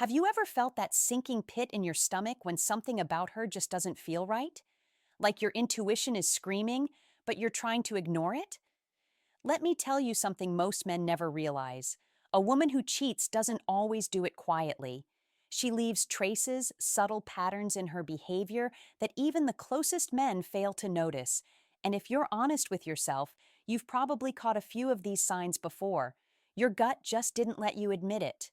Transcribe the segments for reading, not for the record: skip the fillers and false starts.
Have you ever felt that sinking pit in your stomach when something about her just doesn't feel right? Like your intuition is screaming, but you're trying to ignore it? Let me tell you something most men never realize. A woman who cheats doesn't always do it quietly. She leaves traces, subtle patterns in her behavior that even the closest men fail to notice. And if you're honest with yourself, you've probably caught a few of these signs before. Your gut just didn't let you admit it.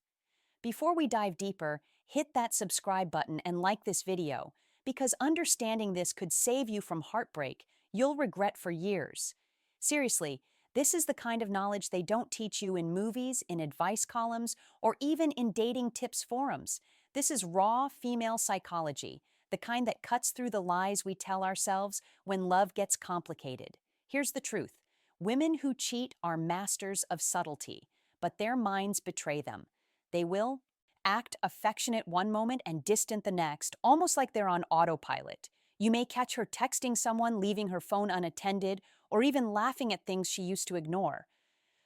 Before we dive deeper, hit that subscribe button and like this video, because understanding this could save you from heartbreak you'll regret for years. Seriously, this is the kind of knowledge they don't teach you in movies, in advice columns, or even in dating tips forums. This is raw female psychology, the kind that cuts through the lies we tell ourselves when love gets complicated. Here's the truth. Women who cheat are masters of subtlety, but their minds betray them. They will act affectionate one moment and distant the next, almost like they're on autopilot. You may catch her texting someone, leaving her phone unattended, or even laughing at things she used to ignore.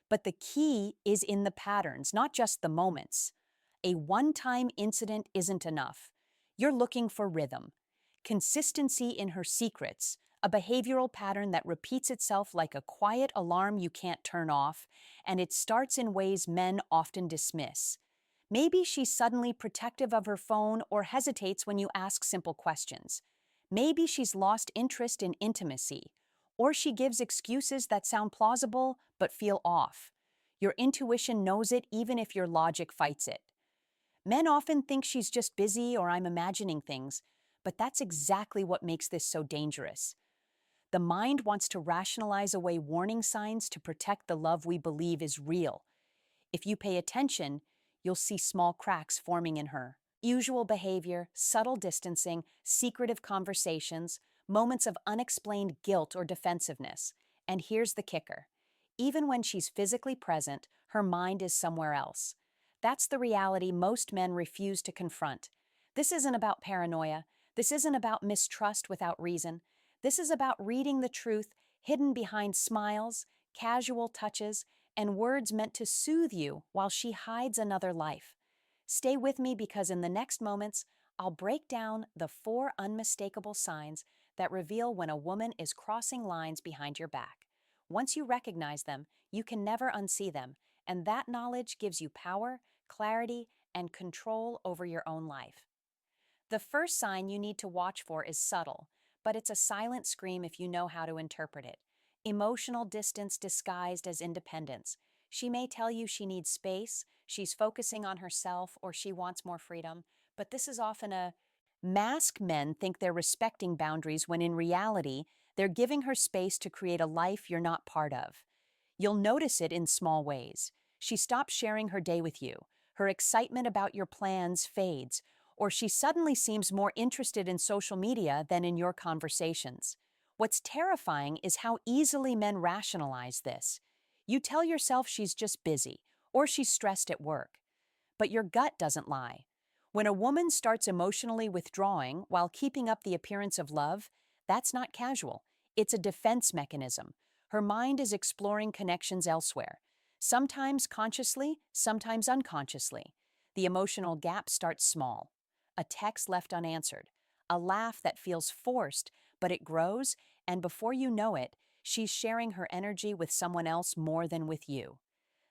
But the key is in the patterns, not just the moments. A one-time incident isn't enough. You're looking for rhythm, consistency in her secrets, a behavioral pattern that repeats itself like a quiet alarm you can't turn off, and it starts in ways men often dismiss. Maybe she's suddenly protective of her phone or hesitates when you ask simple questions. Maybe she's lost interest in intimacy, or she gives excuses that sound plausible but feel off. Your intuition knows it even if your logic fights it. Men often think she's just busy or I'm imagining things, but that's exactly what makes this so dangerous. The mind wants to rationalize away warning signs to protect the love we believe is real. If you pay attention, you'll see small cracks forming in her. Usual behavior, subtle distancing, secretive conversations, moments of unexplained guilt or defensiveness. And here's the kicker. Even when she's physically present, her mind is somewhere else. That's the reality most men refuse to confront. This isn't about paranoia. This isn't about mistrust without reason. This is about reading the truth hidden behind smiles, casual touches, and words meant to soothe you while she hides another life. Stay with me because in the next moments, I'll break down the 4 unmistakable signs that reveal when a woman is crossing lines behind your back. Once you recognize them, you can never unsee them, and that knowledge gives you power, clarity, and control over your own life. The first sign you need to watch for is subtle, but it's a silent scream if you know how to interpret it. Emotional distance disguised as independence. She may tell you she needs space, she's focusing on herself, or she wants more freedom, but this is often a mask. Men think they're respecting boundaries when in reality, they're giving her space to create a life you're not part of. You'll notice it in small ways. She stops sharing her day with you. Her excitement about your plans fades, or she suddenly seems more interested in social media than in your conversations. What's terrifying is how easily men rationalize this. You tell yourself she's just busy, or she's stressed at work. But your gut doesn't lie. When a woman starts emotionally withdrawing while keeping up the appearance of love, that's not casual. It's a defense mechanism. Her mind is exploring connections elsewhere, sometimes consciously, sometimes unconsciously. The emotional gap starts small. A text left unanswered, a laugh that feels forced, but it grows, and before you know it, she's sharing her energy with someone else more than with you.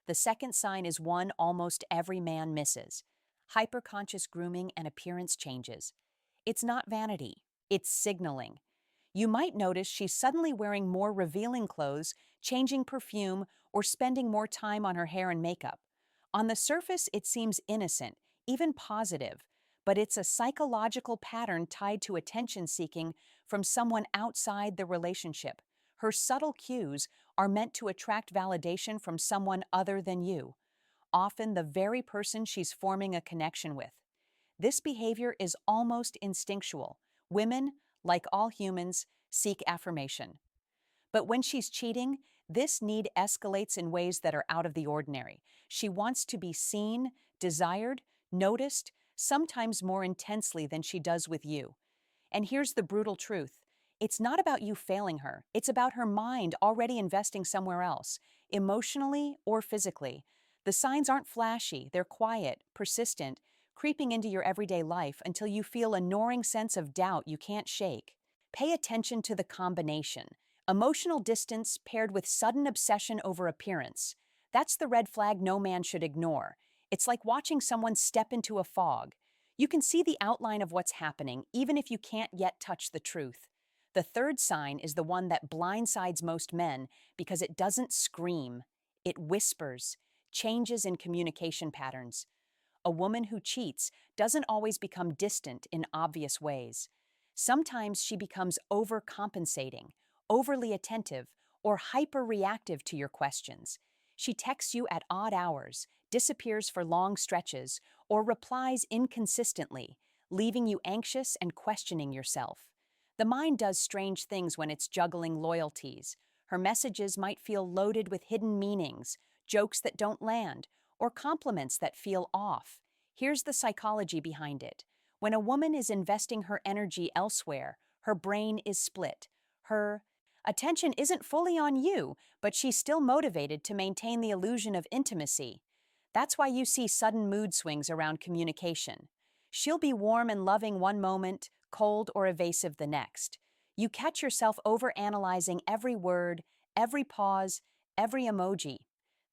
The second sign is one almost every man misses: hyperconscious grooming and appearance changes. It's not vanity, it's signaling. You might notice she's suddenly wearing more revealing clothes, changing perfume, or spending more time on her hair and makeup. On the surface, it seems innocent, even positive, but it's a psychological pattern tied to attention seeking from someone outside the relationship. Her subtle cues are meant to attract validation from someone other than you, often the very person she's forming a connection with. This behavior is almost instinctual. Women, like all humans, seek affirmation. But when she's cheating, this need escalates in ways that are out of the ordinary. She wants to be seen, desired, noticed, sometimes more intensely than she does with you. And here's the brutal truth. It's not about you failing her. It's about her mind already investing somewhere else, emotionally or physically. The signs aren't flashy, they're quiet, persistent, creeping into your everyday life until you feel a gnawing sense of doubt you can't shake. Pay attention to the combination. Emotional distance paired with sudden obsession over appearance. That's the red flag no man should ignore. It's like watching someone step into a fog. You can see the outline of what's happening, even if you can't yet touch the truth. The third sign is the one that blindsides most men because it doesn't scream, it whispers, changes in communication patterns. A woman who cheats doesn't always become distant in obvious ways. Sometimes she becomes overcompensating, overly attentive, or hyper-reactive to your questions. She texts you at odd hours, disappears for long stretches, or replies inconsistently, leaving you anxious and questioning yourself. The mind does strange things when it's juggling loyalties. Her messages might feel loaded with hidden meanings, jokes that don't land, or compliments that feel off. Here's the psychology behind it. When a woman is investing her energy elsewhere, her brain is split. Her attention isn't fully on you, but she's still motivated to maintain the illusion of intimacy. That's why you see sudden mood swings around communication. She'll be warm and loving one moment, cold or evasive the next. You catch yourself overanalyzing every word, every pause, every emoji.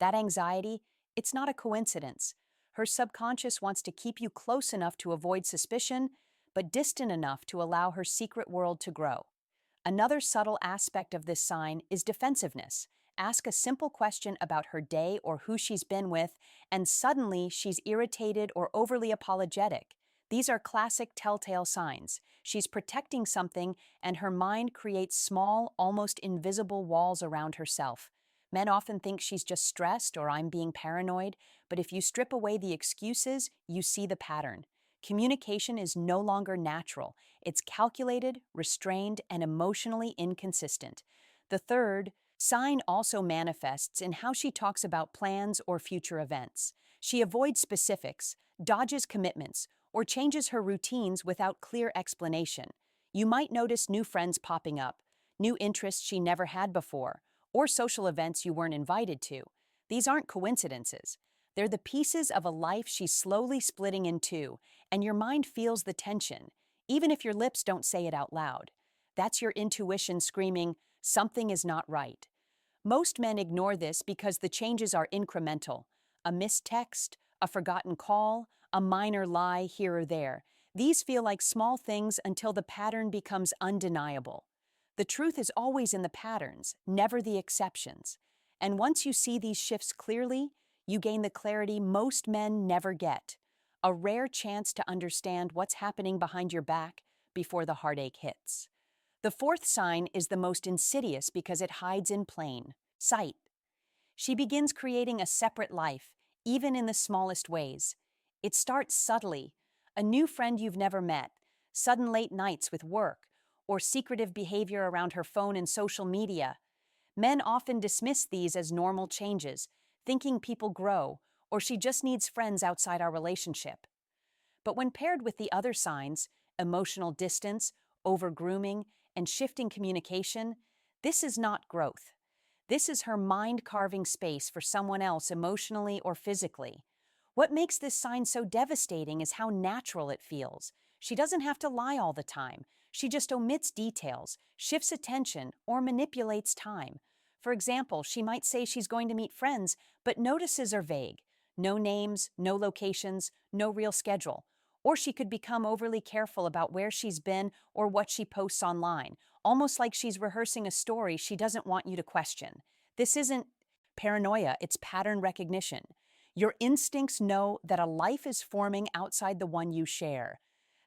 That anxiety, it's not a coincidence. Her subconscious wants to keep you close enough to avoid suspicion, but distant enough to allow her secret world to grow. Another subtle aspect of this sign is defensiveness. Ask a simple question about her day or who she's been with, and suddenly she's irritated or overly apologetic. These are classic telltale signs. She's protecting something, and her mind creates small, almost invisible walls around herself. Men often think she's just stressed or I'm being paranoid, but if you strip away the excuses, you see the pattern. Communication is no longer natural. It's calculated, restrained, and emotionally inconsistent. The third sign also manifests in how she talks about plans or future events. She avoids specifics, dodges commitments, or changes her routines without clear explanation. You might notice new friends popping up, new interests she never had before, or social events you weren't invited to. These aren't coincidences. They're the pieces of a life she's slowly splitting in two, and your mind feels the tension, even if your lips don't say it out loud. That's your intuition screaming, something is not right. Most men ignore this because the changes are incremental. A missed text, a forgotten call, a minor lie here or there. These feel like small things until the pattern becomes undeniable. The truth is always in the patterns, never the exceptions. And once you see these shifts clearly, you gain the clarity most men never get. A rare chance to understand what's happening behind your back before the heartache hits. The fourth sign is the most insidious because it hides in plain sight. She begins creating a separate life, even in the smallest ways. It starts subtly, a new friend you've never met, sudden late nights with work, or secretive behavior around her phone and social media. Men often dismiss these as normal changes, thinking people grow, or she just needs friends outside our relationship. But when paired with the other signs, emotional distance, over-grooming, and shifting communication, this is not growth. This is her mind carving space for someone else emotionally or physically. What makes this sign so devastating is how natural it feels. She doesn't have to lie all the time. She just omits details, shifts attention, or manipulates time. For example, she might say she's going to meet friends, but notices are vague. No names, no locations, no real schedule. Or she could become overly careful about where she's been or what she posts online, almost like she's rehearsing a story she doesn't want you to question. This isn't paranoia, it's pattern recognition. Your instincts know that a life is forming outside the one you share.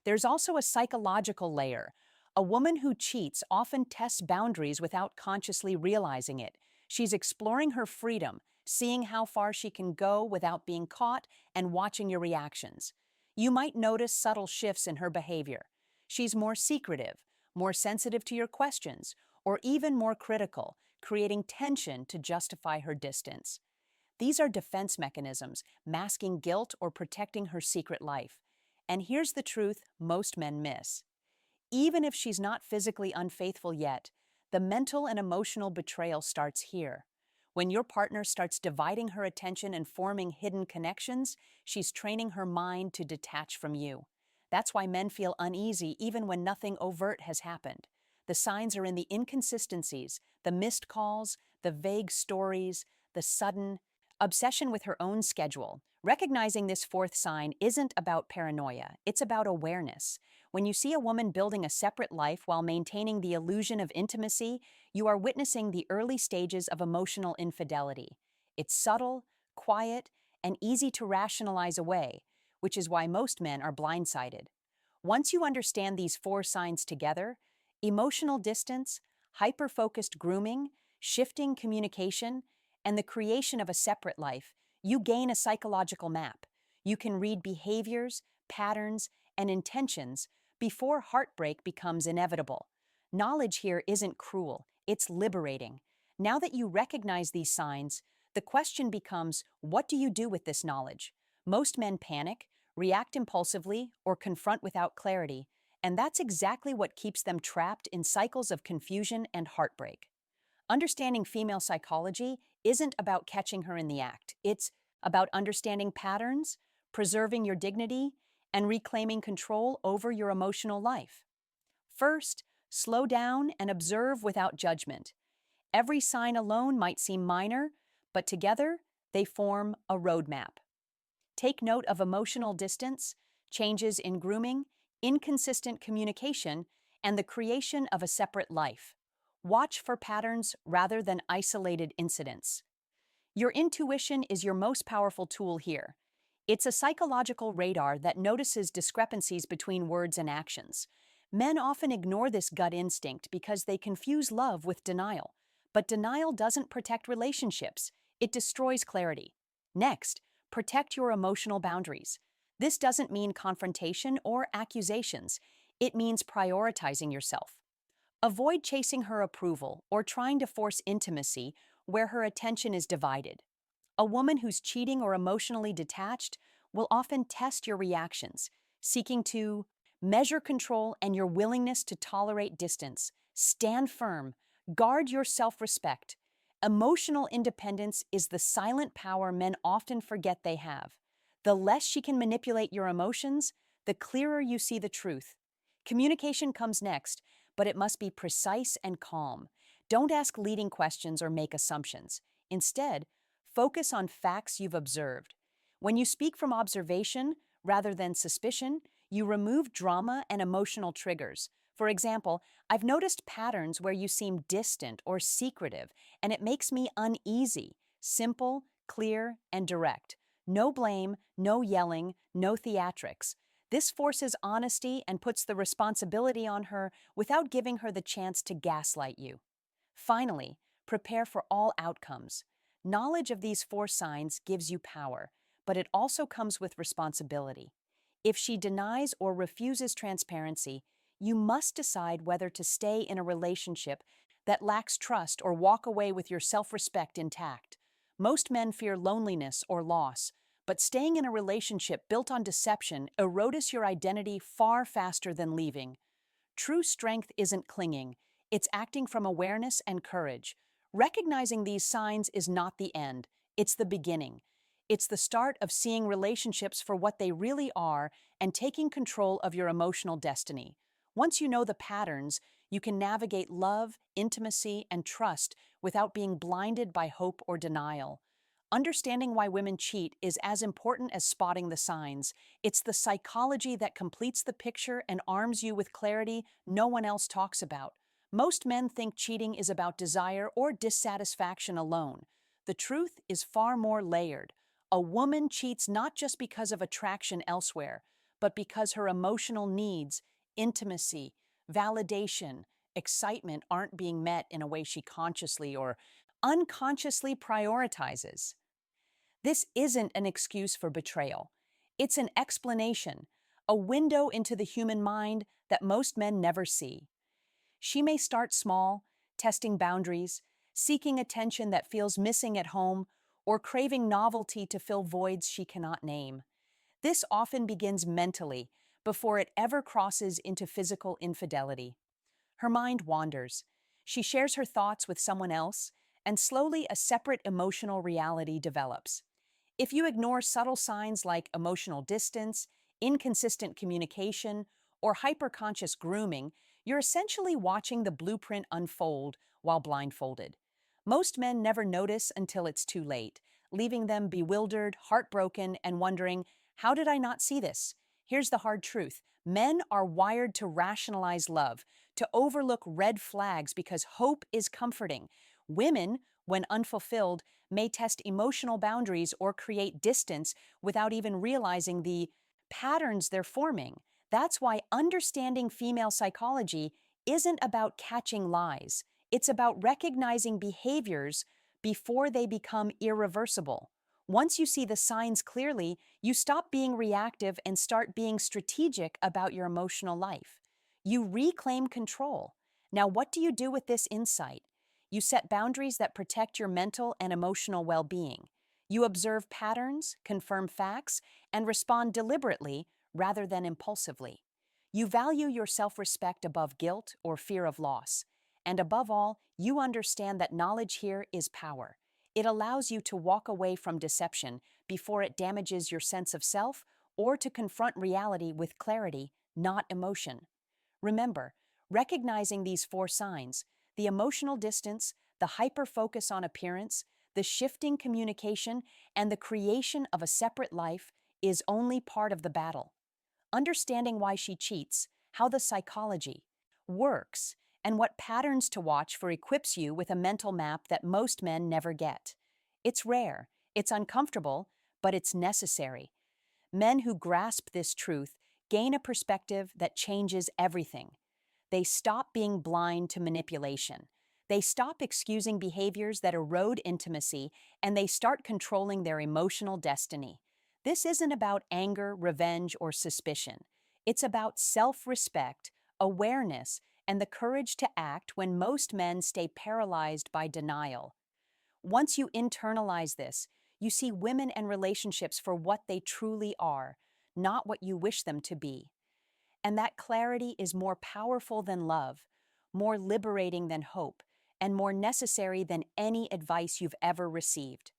There's also a psychological layer. A woman who cheats often tests boundaries without consciously realizing it. She's exploring her freedom, seeing how far she can go without being caught, and watching your reactions. You might notice subtle shifts in her behavior. She's more secretive, more sensitive to your questions, or even more critical, creating tension to justify her distance. These are defense mechanisms, masking guilt or protecting her secret life. And here's the truth most men miss. Even if she's not physically unfaithful yet, the mental and emotional betrayal starts here. When your partner starts dividing her attention and forming hidden connections, she's training her mind to detach from you. That's why men feel uneasy even when nothing overt has happened. The signs are in the inconsistencies, the missed calls, the vague stories, the sudden obsession with her own schedule. Recognizing this fourth sign isn't about paranoia, it's about awareness. When you see a woman building a separate life while maintaining the illusion of intimacy, you are witnessing the early stages of emotional infidelity. It's subtle, quiet, and easy to rationalize away, which is why most men are blindsided. Once you understand these four signs together, emotional distance, hyper-focused grooming, shifting communication, and the creation of a separate life, you gain a psychological map. You can read behaviors, patterns, and intentions before heartbreak becomes inevitable. Knowledge here isn't cruel, it's liberating. Now that you recognize these signs, the question becomes, what do you do with this knowledge? Most men panic, react impulsively, or confront without clarity, and that's exactly what keeps them trapped in cycles of confusion and heartbreak. Understanding female psychology isn't about catching her in the act. It's about understanding patterns, preserving your dignity, and reclaiming control over your emotional life. First, slow down and observe without judgment. Every sign alone might seem minor, but together they form a roadmap. Take note of emotional distance, changes in grooming, inconsistent communication, and the creation of a separate life. Watch for patterns rather than isolated incidents. Your intuition is your most powerful tool here. It's a psychological radar that notices discrepancies between words and actions. Men often ignore this gut instinct because they confuse love with denial. But denial doesn't protect relationships, it destroys clarity. Next, protect your emotional boundaries. This doesn't mean confrontation or accusations, it means prioritizing yourself. Avoid chasing her approval or trying to force intimacy where her attention is divided. A woman who's cheating or emotionally detached will often test your reactions, seeking to measure control and your willingness to tolerate distance. Stand firm, guard your self-respect. Emotional independence is the silent power men often forget they have. The less she can manipulate your emotions, the clearer you see the truth. Communication comes next, but it must be precise and calm. Don't ask leading questions or make assumptions. Instead, focus on facts you've observed. When you speak from observation rather than suspicion, you remove drama and emotional triggers. For example, I've noticed patterns where you seem distant or secretive, and it makes me uneasy. Simple, clear, and direct. No blame, no yelling, no theatrics. This forces honesty and puts the responsibility on her without giving her the chance to gaslight you. Finally, prepare for all outcomes. Knowledge of these four signs gives you power, but it also comes with responsibility. If she denies or refuses transparency, you must decide whether to stay in a relationship that lacks trust or walk away with your self-respect intact. Most men fear loneliness or loss, but staying in a relationship built on deception erodes your identity far faster than leaving. True strength isn't clinging, it's acting from awareness and courage. Recognizing these signs is not the end, it's the beginning. It's the start of seeing relationships for what they really are and taking control of your emotional destiny. Once you know the patterns, you can navigate love, intimacy, and trust without being blinded by hope or denial. Understanding why women cheat is as important as spotting the signs. It's the psychology that completes the picture and arms you with clarity no one else talks about. Most men think cheating is about desire or dissatisfaction alone. The truth is far more layered. A woman cheats not just because of attraction elsewhere, but because her emotional needs, intimacy, validation, excitement aren't being met in a way she consciously or unconsciously prioritizes. This isn't an excuse for betrayal. It's an explanation, a window into the human mind that most men never see. She may start small, testing boundaries, seeking attention that feels missing at home, or craving novelty to fill voids she cannot name. This often begins mentally before it ever crosses into physical infidelity. Her mind wanders. She shares her thoughts with someone else, and slowly a separate emotional reality develops. If you ignore subtle signs like emotional distance, inconsistent communication, or hyperconscious grooming, you're essentially watching the blueprint unfold while blindfolded. Most men never notice until it's too late, leaving them bewildered, heartbroken, and wondering, how did I not see this? Here's the hard truth. Men are wired to rationalize love, to overlook red flags because hope is comforting. Women, when unfulfilled, may test emotional boundaries or create distance without even realizing the patterns they're forming. That's why understanding female psychology isn't about catching lies. It's about recognizing behaviors before they become irreversible. Once you see the signs clearly, you stop being reactive and start being strategic about your emotional life. You reclaim control. Now, what do you do with this insight? You set boundaries that protect your mental and emotional well being. You observe patterns, confirm facts, and respond deliberately rather than impulsively. You value your self respect above guilt or fear of loss. And above all, you understand that knowledge here is power. It allows you to walk away from deception before it damages your sense of self or to confront reality with clarity, not emotion. Remember, recognizing these four signs, the emotional distance, the hyper-focus on appearance, the shifting communication, and the creation of a separate life is only part of the battle. Understanding why she cheats, how the psychology works, and what patterns to watch for equips you with a mental map that most men never get. It's rare, it's uncomfortable, but it's necessary. Men who grasp this truth gain a perspective that changes everything. They stop being blind to manipulation. They stop excusing behaviors that erode intimacy, and they start controlling their emotional destiny. This isn't about anger, revenge, or suspicion. It's about self-respect, awareness, and the courage to act when most men stay paralyzed by denial. Once you internalize this, you see women and relationships for what they truly are, not what you wish them to be. And that clarity is more powerful than love, more liberating than hope, and more necessary than any advice you've ever received.